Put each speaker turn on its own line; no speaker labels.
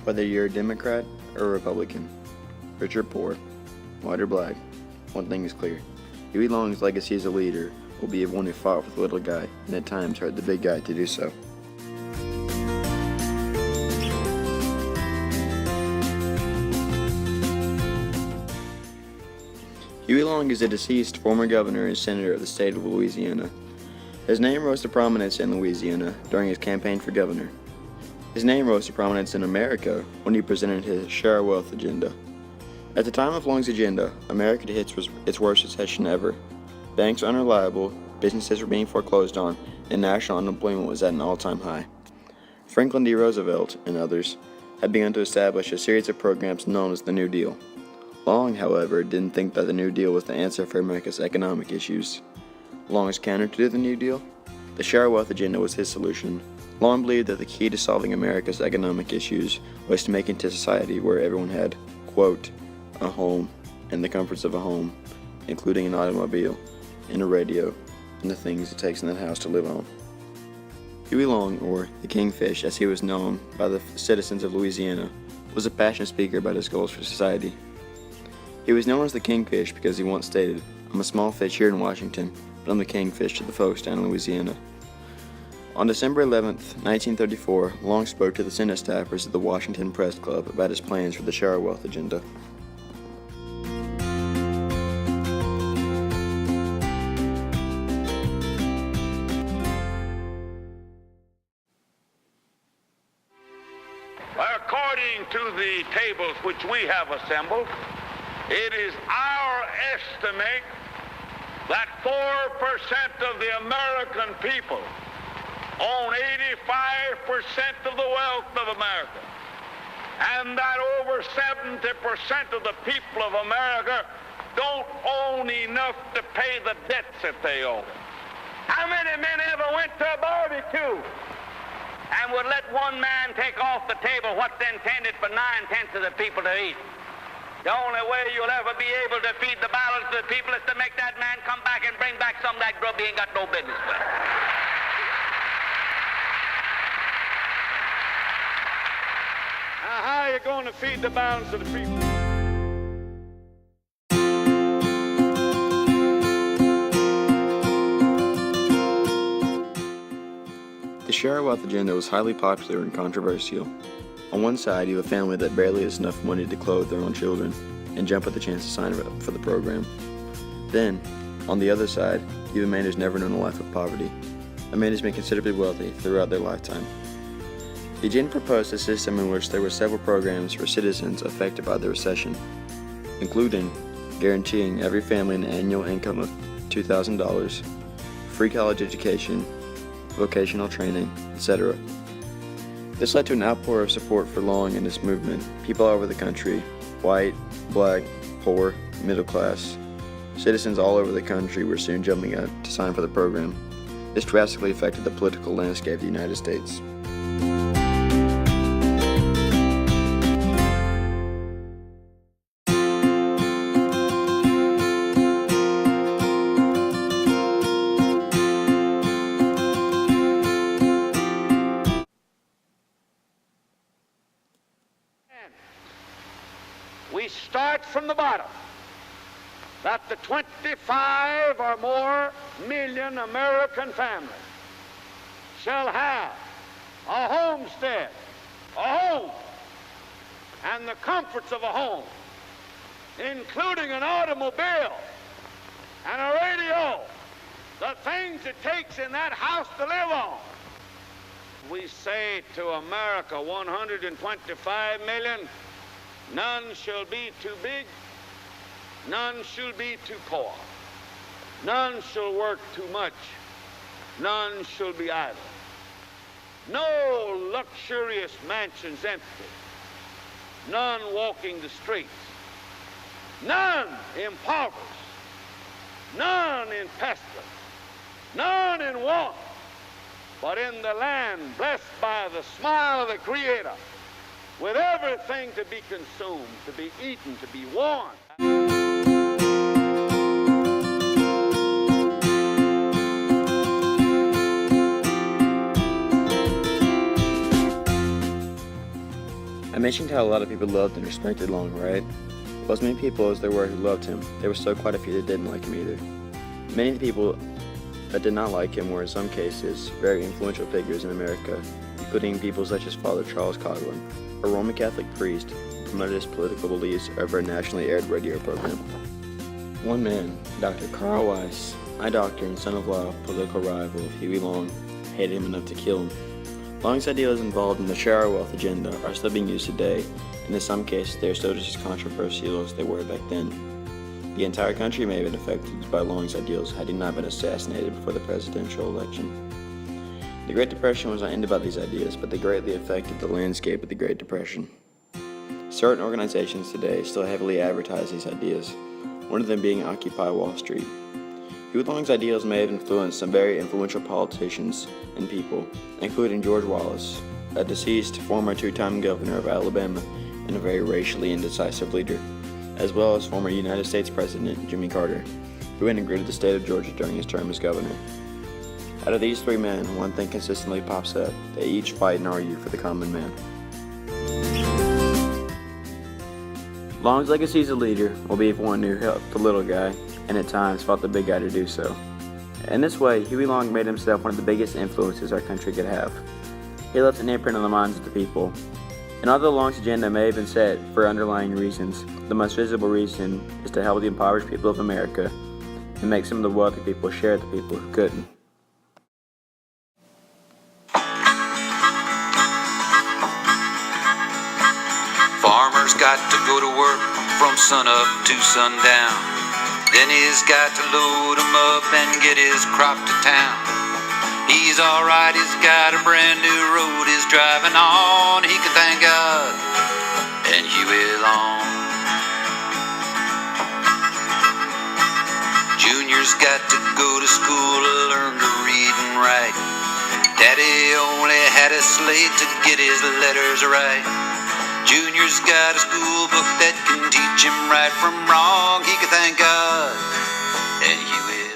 Whether you're a Democrat or a Republican, rich or poor, white or black, one thing is clear. Huey Long's legacy as a leader will be of one who fought for the little guy and at times hurt the big guy to do so. Huey Long is a deceased former governor and senator of the state of Louisiana. His name rose to prominence in Louisiana during his campaign for governor. His name rose to prominence in America when he presented his Share Our Wealth agenda. At the time of Long's agenda, America hit its worst recession ever. Banks were unreliable, businesses were being foreclosed on, and national unemployment was at an all-time high. Franklin D. Roosevelt and others had begun to establish a series of programs known as the New Deal. Long, however, didn't think that the New Deal was the answer for America's economic issues. Long's counter to the New Deal? The Share Our Wealth agenda was his solution. Long believed that the key to solving America's economic issues was to make it into a society where everyone had, quote, a home and the comforts of a home, including an automobile and a radio and the things it takes in that house to live on. Huey Long, or the Kingfish as he was known by the citizens of Louisiana, was a passionate speaker about his goals for society. He was known as the Kingfish because he once stated, "I'm a small fish here in Washington, but I'm the Kingfish to the folks down in Louisiana." On December 11, 1934, Long spoke to the Senate staffers at the Washington Press Club about his plans for the Share Our Wealth agenda.
According to the tables which we have assembled, it is our estimate that 4% of the American people own 85% of the wealth of America, and that over 70% of the people of America don't own enough to pay the debts that they owe. How many men ever went to a barbecue and would let one man take off the table what's intended for 9/10 of the people to eat? The only way you'll ever be able to feed the balance of the people is to make that man come back and bring back some of that grub he ain't got no business with. Now, how are you going to feed the balance of the people?
The Share Our Wealth agenda was highly popular and controversial. On one side, you have a family that barely has enough money to clothe their own children and jump at the chance to sign up for the program. Then, on the other side, you have a man who's never known a life of poverty, a man who's been considerably wealthy throughout their lifetime. The agenda proposed a system in which there were several programs for citizens affected by the recession, including guaranteeing every family an annual income of $2,000, free college education, vocational training, etc. This led to an outpour of support for Long and his movement. People all over the country, white, black, poor, middle class, citizens all over the country were soon jumping out to sign for the program. This drastically affected the political landscape of the United States.
We start from the bottom, that the 25 or more million American families shall have a homestead, a home, and the comforts of a home, including an automobile and a radio, the things it takes in that house to live on. We say to America, 125 million, none shall be too big, none shall be too poor, none shall work too much, none shall be idle. No luxurious mansions empty, none walking the streets, none impoverished, none in pestilence, none in want, but in the land blessed by the smile of the Creator, with everything to be consumed, to be eaten, to be worn.
I mentioned how a lot of people loved and respected Long, right? Well, as many people as there were who loved him, there were still quite a few that didn't like him either. Many of the people that did not like him were in some cases very influential figures in America, including people such as Father Charles Coughlin, a Roman Catholic priest who promoted his political beliefs over a nationally aired radio program. One man, Dr. Carl Weiss, eye doctor and son-in-law political rival of Huey Long, hated him enough to kill him. Long's ideas involved in the share our wealth agenda are still being used today, and in some cases they are still just as controversial as they were back then. The entire country may have been affected by Long's ideals had he not been assassinated before the presidential election. The Great Depression was not ended by these ideas, but they greatly affected the landscape of the Great Depression. Certain organizations today still heavily advertise these ideas, one of them being Occupy Wall Street. Huey Long's ideals may have influenced some very influential politicians and people, including George Wallace, a deceased former two-time governor of Alabama and a very racially indecisive leader, as well as former United States President Jimmy Carter, who integrated the state of Georgia during his term as governor. Out of these three men, one thing consistently pops up: they each fight and argue for the common man. Long's legacy as a leader will be of one who helped the little guy, and at times fought the big guy to do so. In this way, Huey Long made himself one of the biggest influences our country could have. He left an imprint on the minds of the people. And although Long's agenda may have been set for underlying reasons, the most visible reason is to help the impoverished people of America and make some of the wealthy people share with the people who couldn't.
Farmer's got to go to work from sun up to sundown. Then he's got to load 'em up and get his crop to town. He's alright, he's got a brand new road he's driving on. He can thank God and Huey Long. Junior's got to go to school to learn to read and write. Daddy only had a slate to get his letters right. Junior's got a school book that can teach him right from wrong. He can thank God and Huey